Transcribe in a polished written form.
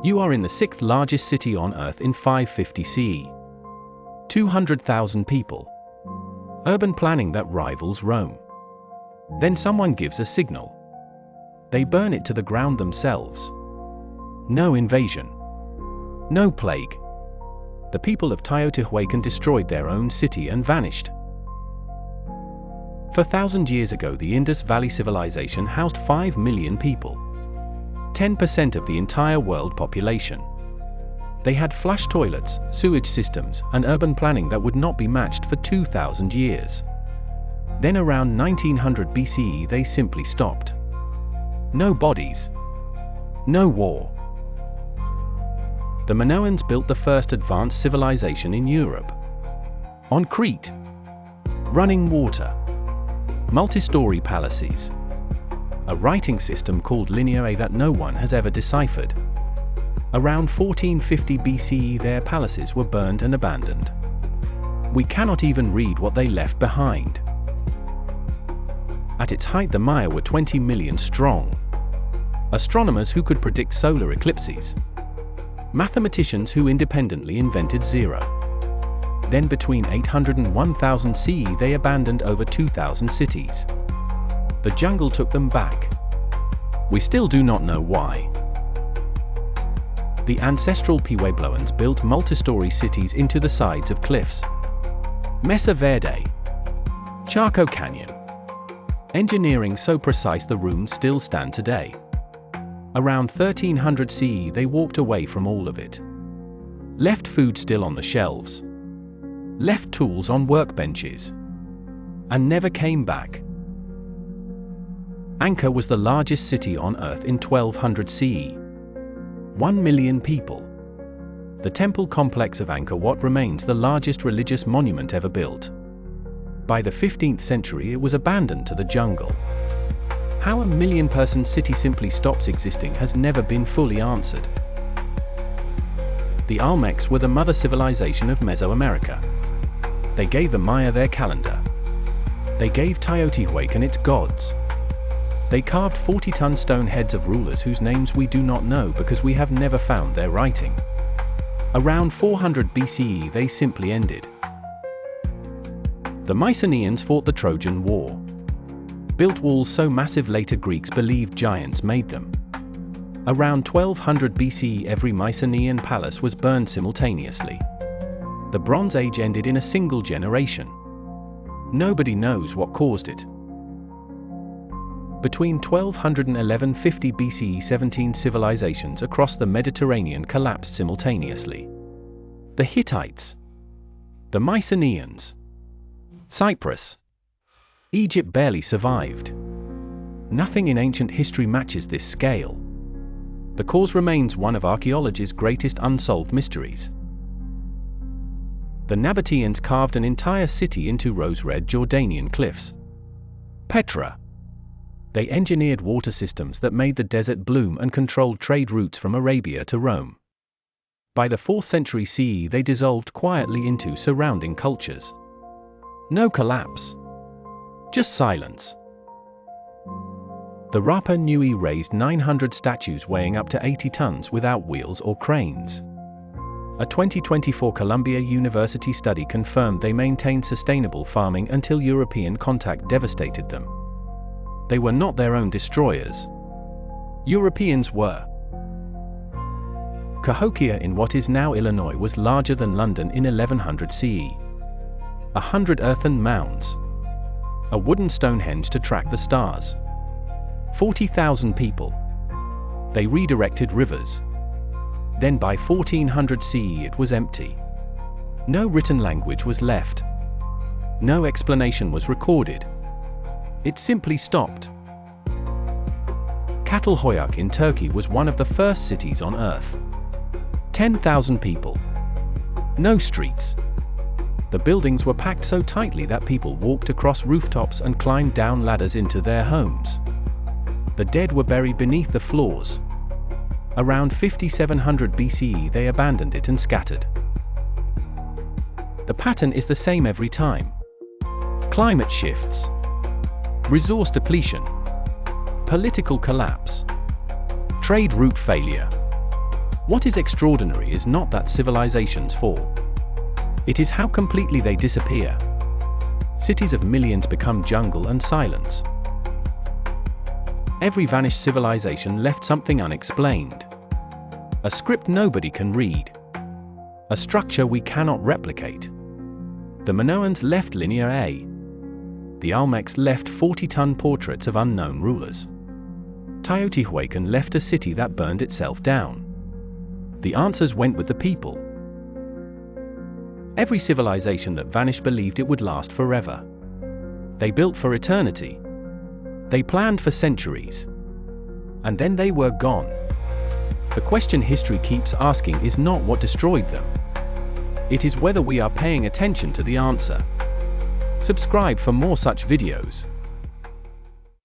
You are in the sixth largest city on Earth in 550 CE. 200,000 people. Urban planning that rivals Rome. Then someone gives a signal. They burn it to the ground themselves. No invasion. No plague. The people of Teotihuacan destroyed their own city and vanished. 4,000 years ago, the Indus Valley civilization housed 5 million people. 10% of the entire world population. They had flush toilets, sewage systems, and urban planning that would not be matched for 2,000 years. Then around 1900 BCE they simply stopped. No bodies. No war. The Minoans built the first advanced civilization in Europe. On Crete. Running water. Multi-story palaces. A writing system called Linear A that no one has ever deciphered. Around 1450 BCE their palaces were burned and abandoned. We cannot even read what they left behind. At its height the Maya were 20 million strong. Astronomers who could predict solar eclipses. Mathematicians who independently invented zero. Then between 800 and 1000 CE they abandoned over 2,000 cities. The jungle took them back. We still do not know why. The ancestral Puebloans built multi-story cities into the sides of cliffs. Mesa Verde. Chaco Canyon. Engineering so precise the rooms still stand today. Around 1300 CE they walked away from all of it. Left food still on the shelves. Left tools on workbenches. And never came back. Angkor was the largest city on Earth in 1200 CE. 1 million people. The temple complex of Angkor Wat remains the largest religious monument ever built. By the 15th century it was abandoned to the jungle. How a million-person city simply stops existing has never been fully answered. The Olmecs were the mother civilization of Mesoamerica. They gave the Maya their calendar. They gave Teotihuacan its gods. They carved 40-ton stone heads of rulers whose names we do not know because we have never found their writing. Around 400 BCE they simply ended. The Mycenaeans fought the Trojan War. Built walls so massive later Greeks believed giants made them. Around 1200 BCE every Mycenaean palace was burned simultaneously. The Bronze Age ended in a single generation. Nobody knows what caused it. Between 1200 and 1150 BCE 17 civilizations across the Mediterranean collapsed simultaneously. The Hittites. The Mycenaeans. Cyprus. Egypt barely survived. Nothing in ancient history matches this scale. The cause remains one of archaeology's greatest unsolved mysteries. The Nabateans carved an entire city into rose-red Jordanian cliffs. Petra. They engineered water systems that made the desert bloom and controlled trade routes from Arabia to Rome. By the 4th century CE they dissolved quietly into surrounding cultures. No collapse. Just silence. The Rapa Nui raised 900 statues weighing up to 80 tons without wheels or cranes. A 2024 Columbia University study confirmed they maintained sustainable farming until European contact devastated them. They were not their own destroyers. Europeans were. Cahokia in what is now Illinois was larger than London in 1100 CE. 100 earthen mounds. A wooden Stonehenge to track the stars. 40,000 people. They redirected rivers. Then by 1400 CE it was empty. No written language was left. No explanation was recorded. It simply stopped. Teotihuacan in Turkey was one of the first cities on Earth. 10,000 people. No streets. The buildings were packed so tightly that people walked across rooftops and climbed down ladders into their homes. The dead were buried beneath the floors. Around 5700 BCE they abandoned it and scattered. The pattern is the same every time. Climate shifts. Resource depletion. Political collapse. Trade route failure. What is extraordinary is not that civilizations fall. It is how completely they disappear. Cities of millions become jungle and silence. Every vanished civilization left something unexplained. A script nobody can read. A structure we cannot replicate. The Minoans left Linear A. The Olmecs left 40-ton portraits of unknown rulers. Teotihuacan left a city that burned itself down. The answers went with the people. Every civilization that vanished believed it would last forever. They built for eternity. They planned for centuries. And then they were gone. The question history keeps asking is not what destroyed them. It is whether we are paying attention to the answer. Subscribe for more such videos.